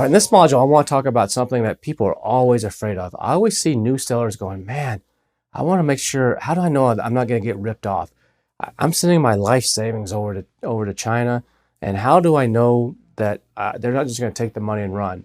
All right, in this module, I want to talk about something that people are always afraid of. I always see new sellers going, man, I want to make sure, how do I know I'm not going to get ripped off? I'm sending my life savings over to China, and how do I know that they're not just going to take the money and run?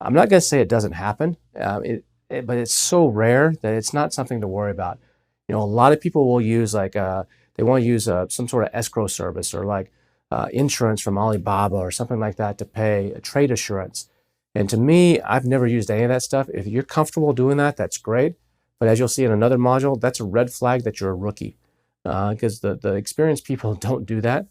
I'm not going to say it doesn't happen, but it's so rare that it's not something to worry about. You know, a lot of people will use they want to use some sort of escrow service or insurance from Alibaba or something like that to pay a trade assurance. And to me, I've never used any of that stuff. If you're comfortable doing that, that's great. But as you'll see in another module, that's a red flag that you're a rookie because the experienced people don't do that.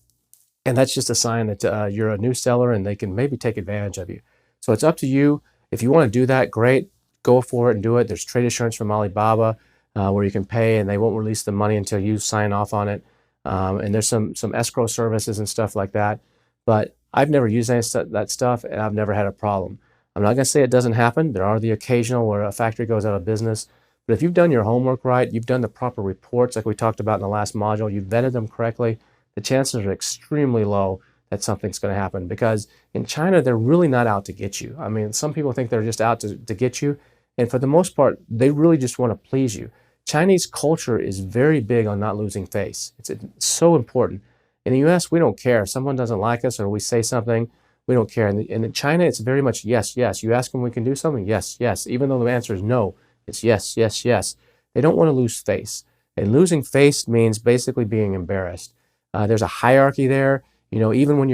And that's just a sign that you're a new seller and they can maybe take advantage of you. So it's up to you. If you want to do that, great. Go for it and do it. There's trade assurance from Alibaba where you can pay and they won't release the money until you sign off on it. And there's some escrow services and stuff like that. But I've never used any of that stuff and I've never had a problem. I'm not going to say it doesn't happen. There are the occasional where a factory goes out of business. But if you've done your homework right, you've done the proper reports like we talked about in the last module, you've vetted them correctly, the chances are extremely low that something's going to happen because in China, they're really not out to get you. I mean, some people think they're just out to get you. And for the most part, they really just want to please you. Chinese culture is very big on not losing face. It's so important. In the US, we don't care. If someone doesn't like us or we say something, we don't care. And in China, it's very much yes, yes. You ask them we can do something, yes, yes. Even though the answer is no, it's yes, yes, yes. They don't want to lose face. And losing face means basically being embarrassed. There's a hierarchy there. You know, even when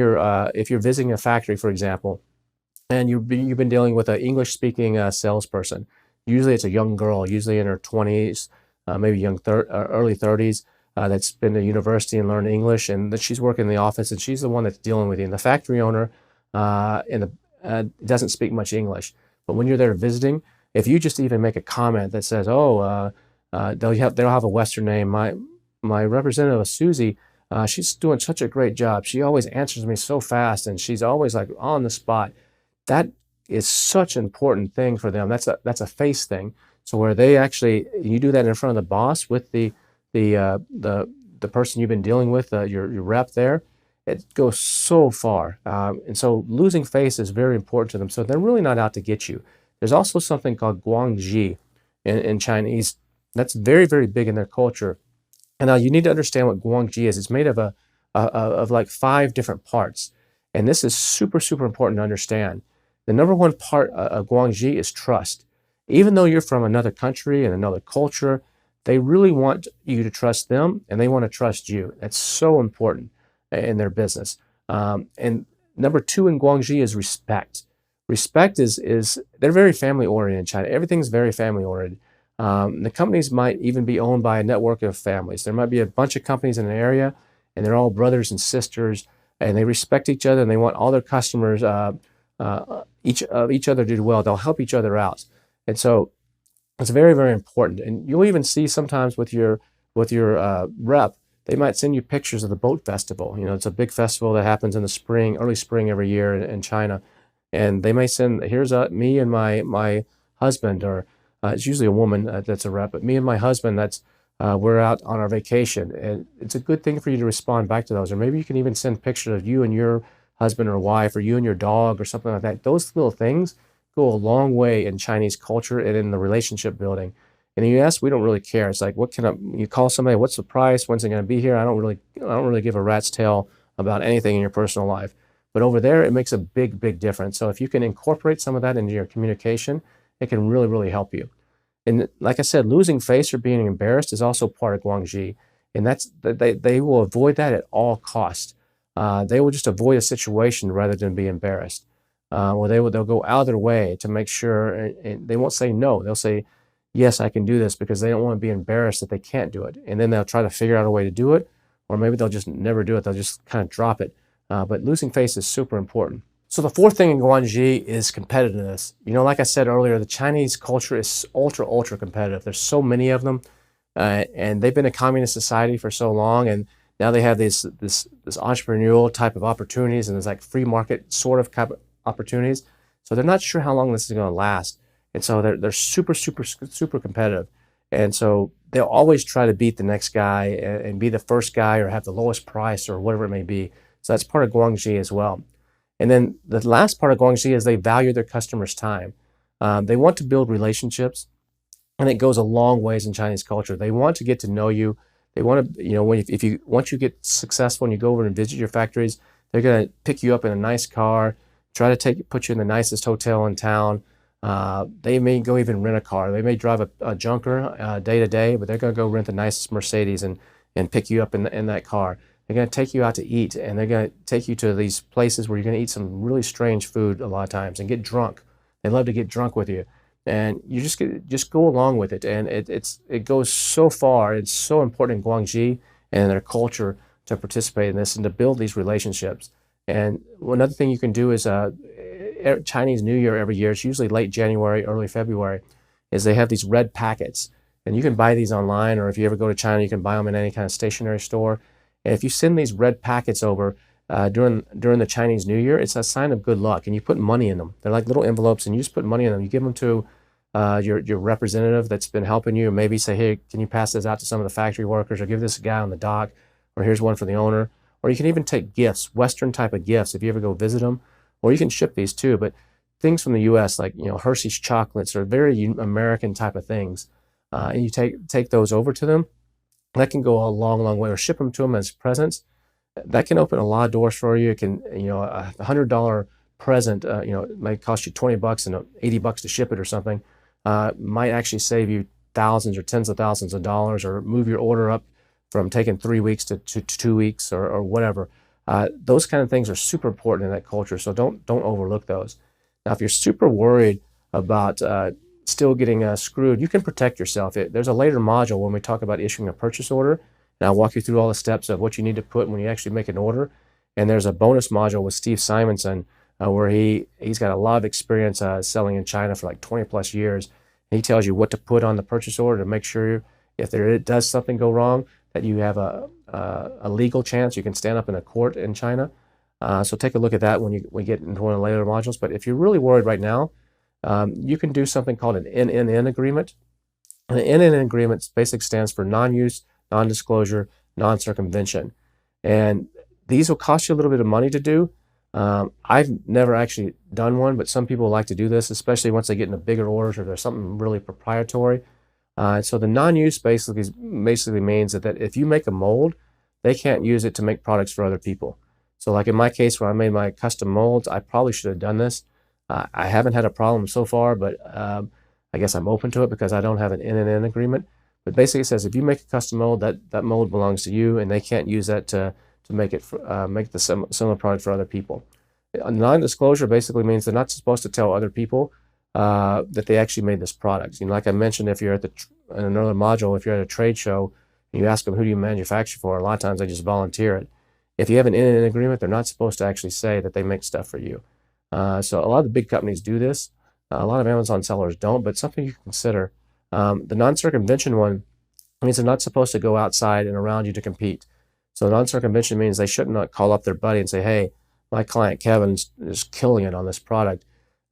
if you're visiting a factory, for example, and you've been dealing with an English-speaking salesperson, usually it's a young girl, usually in her 20s, maybe early 30s, that's been to university and learned English, and that she's working in the office, and she's the one that's dealing with you. And the factory owner doesn't speak much English. But when you're there visiting, if you just even make a comment that says, "Oh, they'll have a Western name. My representative Susie, she's doing such a great job. She always answers me so fast, and she's always like on the spot." That is such an important thing for them. That's a face thing. So where you do that in front of the boss with the person you've been dealing with, your rep there, it goes so far. And so losing face is very important to them. So they're really not out to get you. There's also something called guangxi in Chinese. That's very, very big in their culture. And now you need to understand what guangxi is. It's made of like 5 different parts. And this is super, super important to understand. The number one part of guangxi is trust. Even though you're from another country and another culture, they really want you to trust them and they want to trust you. That's so important in their business. And number 2 in guangxi is respect. Respect is they're very family oriented in China. Everything's very family oriented. The companies might even be owned by a network of families. There might be a bunch of companies in an area and they're all brothers and sisters and they respect each other and they want all their customers, each other to do well. They'll help each other out. And so it's very, very important. And you'll even see sometimes with your rep, they might send you pictures of the boat festival. You know, it's a big festival that happens in the spring, early spring every year in China. And they may send, here's me and my husband, or it's usually a woman that's a rep, but me and my husband, we're out on our vacation. And it's a good thing for you to respond back to those. Or maybe you can even send pictures of you and your husband or wife, or you and your dog, or something like that. Those little things go a long way in Chinese culture and in the relationship building. In the US, we don't really care. It's like, you call somebody, what's the price? When's it going to be here? I don't really give a rat's tail about anything in your personal life. But over there, it makes a big, big difference. So if you can incorporate some of that into your communication, it can really, really help you. And like I said, losing face or being embarrassed is also part of guangxi. And they will avoid that at all costs. They will just avoid a situation rather than be embarrassed. Or they'll go out of their way to make sure, and they won't say no. They'll say, yes, I can do this, because they don't want to be embarrassed that they can't do it. And then they'll try to figure out a way to do it, or maybe they'll just never do it. They'll just kind of drop it. But losing face is super important. So the 4th thing in guangxi is competitiveness. You know, like I said earlier, the Chinese culture is ultra, ultra competitive. There's so many of them, and they've been a communist society for so long, and now they have this entrepreneurial type of opportunities, and there's like free market sort of opportunities. So they're not sure how long this is going to last. And so they're super, super, super competitive. And so they'll always try to beat the next guy and be the first guy or have the lowest price or whatever it may be. So that's part of guangxi as well. And then the last part of Guangxi is they value their customers' time. They want to build relationships, and it goes a long ways in Chinese culture. They want to get to know you. They want to, if you once you get successful and you go over and visit your factories, they're going to pick you up in a nice car, try to put you in the nicest hotel in town. They may go even rent a car. They may drive a junker day to day, but they're going to go rent the nicest Mercedes and pick you up in that car. They're going to take you out to eat, and they're going to take you to these places where you're going to eat some really strange food a lot of times and get drunk. They love to get drunk with you, and you just go along with it. And it goes so far. It's so important in Guangxi and their culture to participate in this and to build these relationships. And another thing you can do is Chinese New Year every year. It's usually late January, early February. Is they have these red packets, and you can buy these online, or if you ever go to China, you can buy them in any kind of stationery store. And if you send these red packets over during the Chinese New Year, it's a sign of good luck, and you put money in them. They're like little envelopes, and you just put money in them. You give them to your representative that's been helping you, or maybe say, hey, can you pass this out to some of the factory workers, or give this guy on the dock, or here's one for the owner. Or you can even take gifts, Western type of gifts, if you ever go visit them, or you can ship these too. But things from the U.S. like Hershey's chocolates are very American type of things, and you take those over to them. That can go a long, long way, or ship them to them as presents. That can open a lot of doors for you. It can, a $100 present, it might cost you $20 and $80 to ship it or something. Might actually save you thousands or tens of thousands of dollars, or move your order up from taking 3 weeks to 2 weeks or whatever. Those kind of things are super important in that culture, so don't overlook those. Now, if you're super worried about still getting screwed, you can protect yourself. There's a later module when we talk about issuing a purchase order, and I'll walk you through all the steps of what you need to put when you actually make an order. And there's a bonus module with Steve Simonson where he's got a lot of experience selling in China for like 20 plus years. And he tells you what to put on the purchase order to make sure if there does something go wrong, that you have a legal chance. You can stand up in a court in China. So take a look at that when we get into one of the later modules. But if you're really worried right now, you can do something called an NNN agreement. And the NNN agreement basically stands for non-use, non-disclosure, non-circumvention. And these will cost you a little bit of money to do. I've never actually done one, but some people like to do this, especially once they get into bigger orders or there's something really proprietary. So the non-use basically means that if you make a mold, they can't use it to make products for other people. So like in my case, where I made my custom molds, I probably should have done this. I haven't had a problem so far, but I guess I'm open to it because I don't have an NNN agreement. But basically it says if you make a custom mold, that mold belongs to you, and they can't use that to make it make the similar product for other people. Non-disclosure basically means they're not supposed to tell other people that they actually made this product. Like I mentioned, if you're at in another module, if you're at a trade show and you ask them who do you manufacture for, a lot of times they just volunteer it. If you have an NNN agreement, they're not supposed to actually say that they make stuff for you. So a lot of the big companies do this. A lot of Amazon sellers don't, but something you can consider. The non-circumvention one means they're not supposed to go outside and around you to compete. So non-circumvention means they should not call up their buddy and say, hey, my client Kevin's is killing it on this product.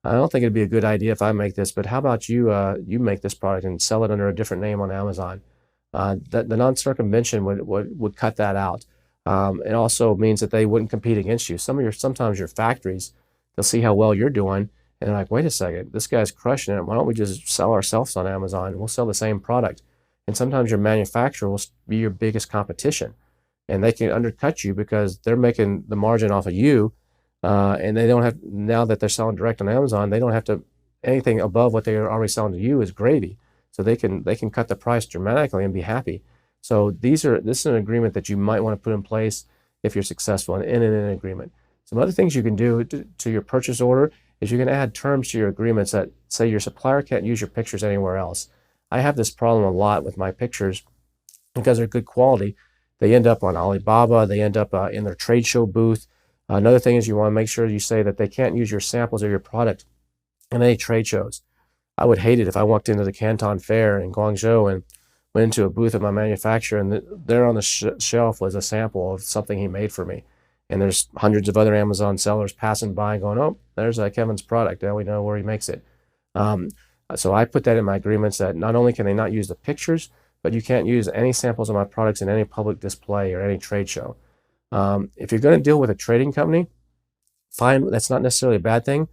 I don't think it'd be a good idea if I make this, but how about you you make this product and sell it under a different name on Amazon? The non-circumvention would cut that out. It also means that they wouldn't compete against you. Sometimes your factories, they'll see how well you're doing, and they're like, wait a second, this guy's crushing it. Why don't we just sell ourselves on Amazon? We'll sell the same product. And sometimes your manufacturer will be your biggest competition, and they can undercut you because they're making the margin off of you. And they don't have, now that they're selling direct on Amazon, they don't have to, anything above what they are already selling to you is gravy. So they can cut the price dramatically and be happy. So this is an agreement that you might want to put in place if you're successful in an agreement. Some other things you can do to your purchase order is you can add terms to your agreements that say your supplier can't use your pictures anywhere else. I have this problem a lot with my pictures because they're good quality. They end up on Alibaba. They end up in their trade show booth. Another thing is you want to make sure you say that they can't use your samples of your product in any trade shows. I would hate it if I walked into the Canton Fair in Guangzhou and went into a booth of my manufacturer, and there on the shelf was a sample of something he made for me. And there's hundreds of other Amazon sellers passing by and going, oh, there's Kevin's product. Now we know where he makes it. So I put that in my agreements that not only can they not use the pictures, but you can't use any samples of my products in any public display or any trade show. If you're going to deal with a trading company, fine. That's not necessarily a bad thing.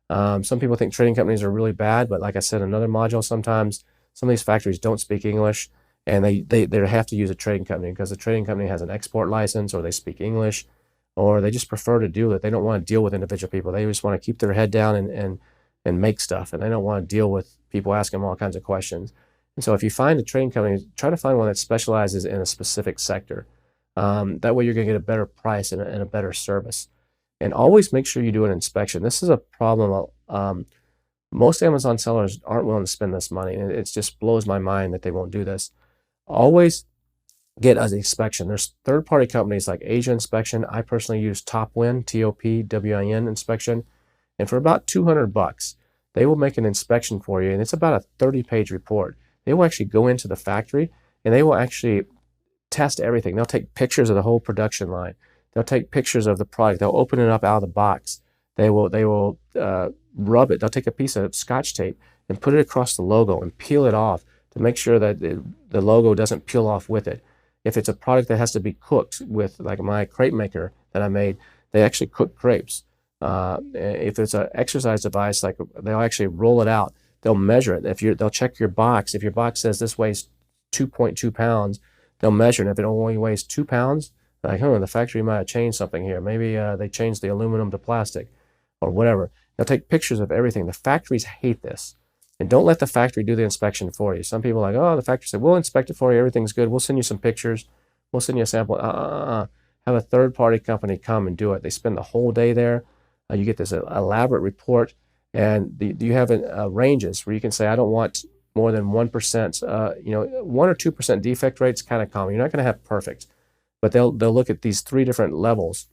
Some people think trading companies are really bad, but like I said, another module, sometimes some of these factories don't speak English, and they have to use a trading company because the trading company has an export license, or they speak English, or they just prefer to do it. They don't want to deal with individual people. They just want to keep their head down and make stuff, and they don't want to deal with people asking them all kinds of questions. And so if you find a trading company, try to find one that specializes in a specific sector. That way you're going to get a better price and a better service. And always make sure you do an inspection. This is a problem. Most Amazon sellers aren't willing to spend this money, and it just blows my mind that they won't do this. Always get an inspection. There's third-party companies like Asia Inspection. I personally use Topwin, Topwin inspection, and for about $200, they will make an inspection for you, and it's about a 30-page report. They will actually go into the factory, and they will actually test everything. They'll take pictures of the whole production line. They'll take pictures of the product. They'll open it up out of the box. They will rub it. They'll take a piece of Scotch tape and put it across the logo and peel it off to make sure that the logo doesn't peel off with it. If it's a product that has to be cooked with, like my crepe maker that I made, they actually cook crepes. If it's an exercise device, like they'll actually roll it out. They'll measure it. They'll check your box. If your box says this weighs 2.2 pounds, they'll measure it. If it only weighs 2 pounds, like, the factory might have changed something here. Maybe they changed the aluminum to plastic or whatever. They'll take pictures of everything. The factories hate this. And don't let the factory do the inspection for you. Some people are like, oh, the factory said, we'll inspect it for you. Everything's good. We'll send you some pictures. We'll send you a sample. Have a third-party company come and do it. They spend the whole day there. You get this elaborate report. And you have ranges where you can say, I don't want more than 1%. 1 or 2% defect rate's kind of common. You're not going to have perfect. But they'll look at these 3 different levels,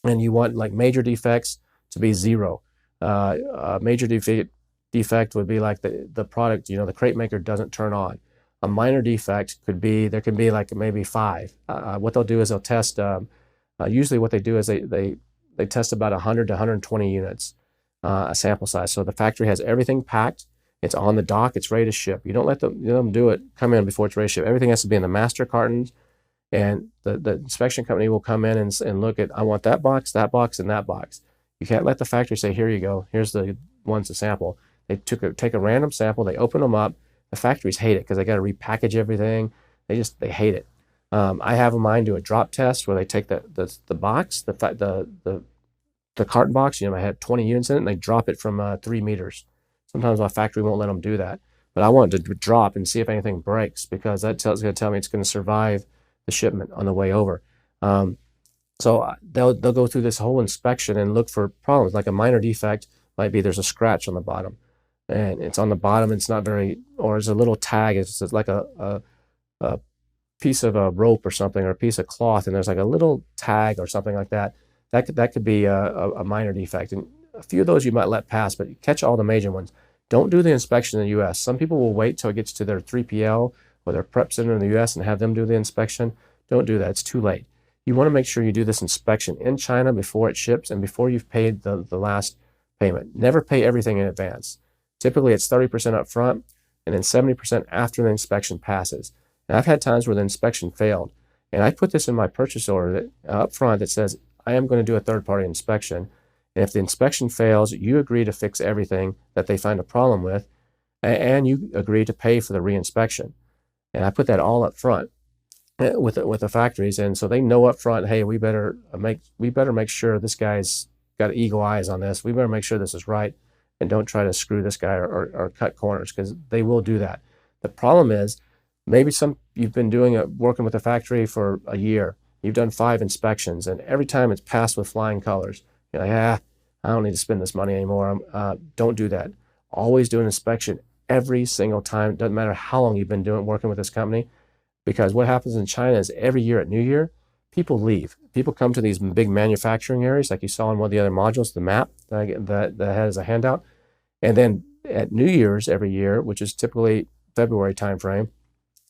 and you want like major defects to be 0. Major defect would be like the product, the crepe maker doesn't turn on. A minor defect could be, there can be like maybe 5. What they'll do is they'll test. Usually, what they do is they test about 100 to 120 units, a sample size. So the factory has everything packed. It's on the dock. It's ready to ship. You don't let them do it. Come in before it's ready to ship. Everything has to be in the master cartons. And the inspection company will come in and look at, I want that box, and that box. You can't let the factory say, here you go, here's the ones to sample. They take a random sample, they open them up. The factories hate it because they got to repackage everything. They hate it. I have mine do a drop test where they take the box, the carton box, I had 20 units in it, and they drop it from 3 meters. Sometimes my factory won't let them do that. But I want it to drop and see if anything breaks, because that's going to tell me it's going to survive the shipment on the way over. So they'll go through this whole inspection and look for problems. Like a minor defect might be there's a scratch on the bottom, and it's on the bottom. It's not very, or there's a little tag. It's like a piece of a rope or something, or a piece of cloth, and there's like a little tag or something like that. That could be a minor defect, and a few of those you might let pass, but you catch all the major ones. Don't do the inspection in the U.S. Some people will wait till it gets to their 3PL or their prep center in the U.S. and have them do the inspection. Don't do that. It's too late. You want to make sure you do this inspection in China before it ships and before you've paid the last payment. Never pay everything in advance. Typically, it's 30% up front and then 70% after the inspection passes. And I've had times where the inspection failed. And I put this in my purchase order up front that says, I am going to do a third-party inspection. And if the inspection fails, you agree to fix everything that they find a problem with, and you agree to pay for the reinspection. And I put that all up front with the factories, and so they know up front, hey, we better make sure this guy's got eagle eyes on this. We better make sure this is right, and don't try to screw this guy or cut corners, because they will do that. The problem is, maybe you've been working with a factory for a year. You've done 5 inspections, and every time it's passed with flying colors. You're like, I don't need to spend this money anymore. Don't do that. Always do an inspection every single time. It doesn't matter how long you've been working with this company, because what happens in China is every year at New Year, people leave. People come to these big manufacturing areas, like you saw in one of the other modules, the map that has a handout. And then at New Year's every year, which is typically February timeframe,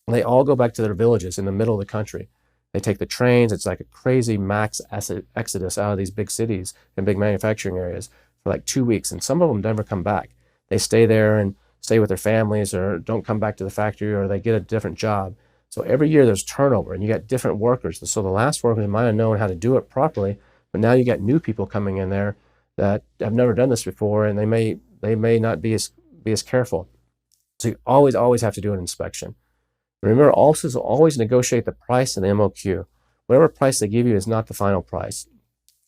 they all go back to their villages in the middle of the country. They take the trains. It's like a crazy max exodus out of these big cities and big manufacturing areas for like 2 weeks. And some of them never come back. They stay there and stay with their families, or don't come back to the factory, or they get a different job. So every year there's turnover, and you got different workers. So the last workers might have known how to do it properly, But now you got new people coming in there that have never done this before, and they may not be as careful. So you always have to do an inspection. Remember, also always negotiate the price in the MOQ. Whatever price they give you is not the final price.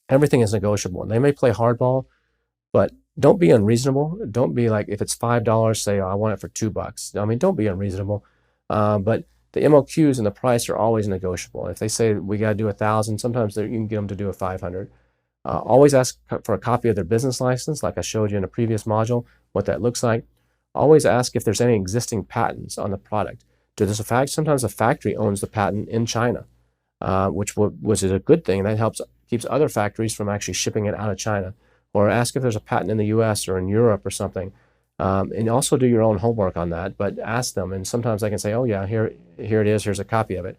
Everything is negotiable. And they may play hardball, but don't be unreasonable. Don't be like, if it's $5, say, oh, I want it for $2. I mean, don't be unreasonable. But the MOQs and the price are always negotiable. If they say we got to do 1,000, sometimes you can get them to do a 500. Always ask for a copy of their business license, like I showed you in a previous module, what that looks like. Always ask if there's any existing patents on the product. Sometimes the factory owns the patent in China, which is a good thing. That keeps other factories from actually shipping it out of China. Or ask if there's a patent in the US or in Europe or something. And also do your own homework on that, but ask them. And sometimes they can say, oh yeah, here it is, here's a copy of it.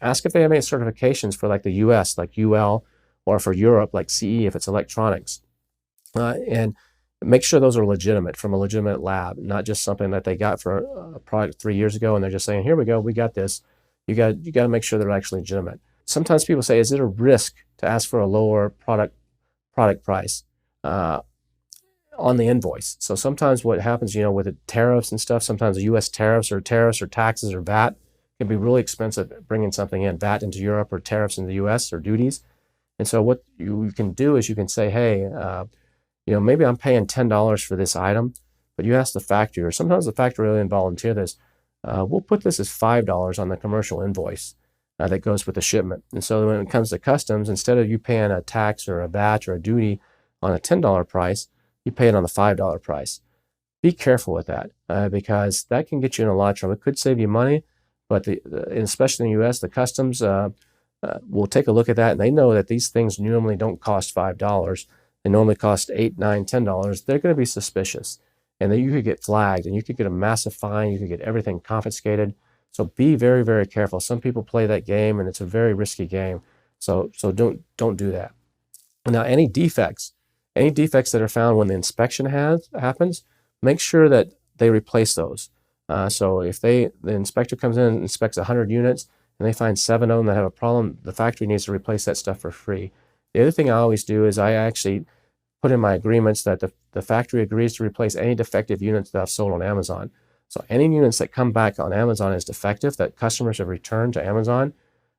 Ask if they have any certifications for like the US, like UL, or for Europe, like CE, if it's electronics. And make sure those are legitimate, from a legitimate lab, not just something that they got for a product 3 years ago and they're just saying, here we go, we got this. You got to make sure they're actually legitimate. Sometimes people say, is it a risk to ask for a lower product price on the invoice? So sometimes what happens, with the tariffs and stuff, sometimes the U.S. tariffs or taxes or VAT can be really expensive bringing something in, VAT into Europe or tariffs in the U.S. or duties. And so what you can do is you can say, hey, maybe I'm paying $10 for this item, but you ask the factory, or sometimes the factory will even volunteer this. We'll put this as $5 on the commercial invoice that goes with the shipment. And so when it comes to customs, instead of you paying a tax or a VAT or a duty on a $10 price, you pay it on the $5 price. Be careful with that because that can get you in a lot of trouble. It could save you money, but especially in the U.S., the customs will take a look at that, and they know that these things normally don't cost $5. They normally cost $8, $9, $10. They're going to be suspicious, and then you could get flagged, and you could get a massive fine. You could get everything confiscated. So be very, very careful. Some people play that game, and it's a very risky game. So don't do that. Now, any defects that are found when the inspection happens, make sure that they replace those. So if the inspector comes in and inspects 100 units and they find 7 of them that have a problem, the factory needs to replace that stuff for free. The other thing I always do is I actually put in my agreements that the factory agrees to replace any defective units that I've sold on Amazon. So any units that come back on Amazon as defective that customers have returned to Amazon,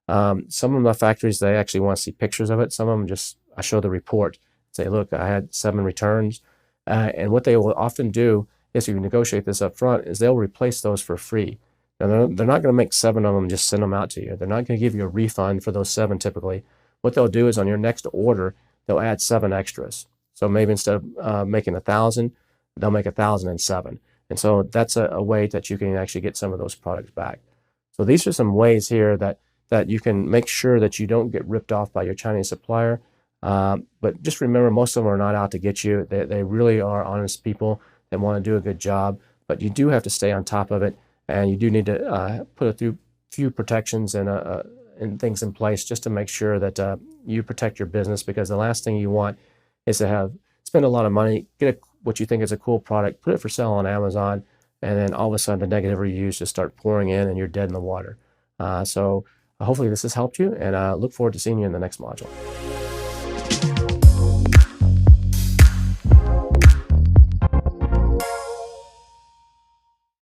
some of my factories, they actually want to see pictures of it. Some of them I show the report, say, look, I had 7 returns. And what they will often do is, if you negotiate this up front, is they'll replace those for free. Now, they're not going to make 7 of them and just send them out to you. They're not going to give you a refund for those 7 typically. What they'll do is on your next order, they'll add 7 extras. So maybe instead of making 1,000, they'll make 1,007. And so that's a way that you can actually get some of those products back. So these are some ways here that you can make sure that you don't get ripped off by your Chinese supplier. But just remember, most of them are not out to get you. They really are honest people that want to do a good job. But you do have to stay on top of it, and you do need to put a few protections and things in place just to make sure that you protect your business, because the last thing you want is to spend a lot of money, get what you think is a cool product, put it for sale on Amazon, and then all of a sudden the negative reviews just start pouring in and you're dead in the water. So hopefully this has helped you, and I look forward to seeing you in the next module.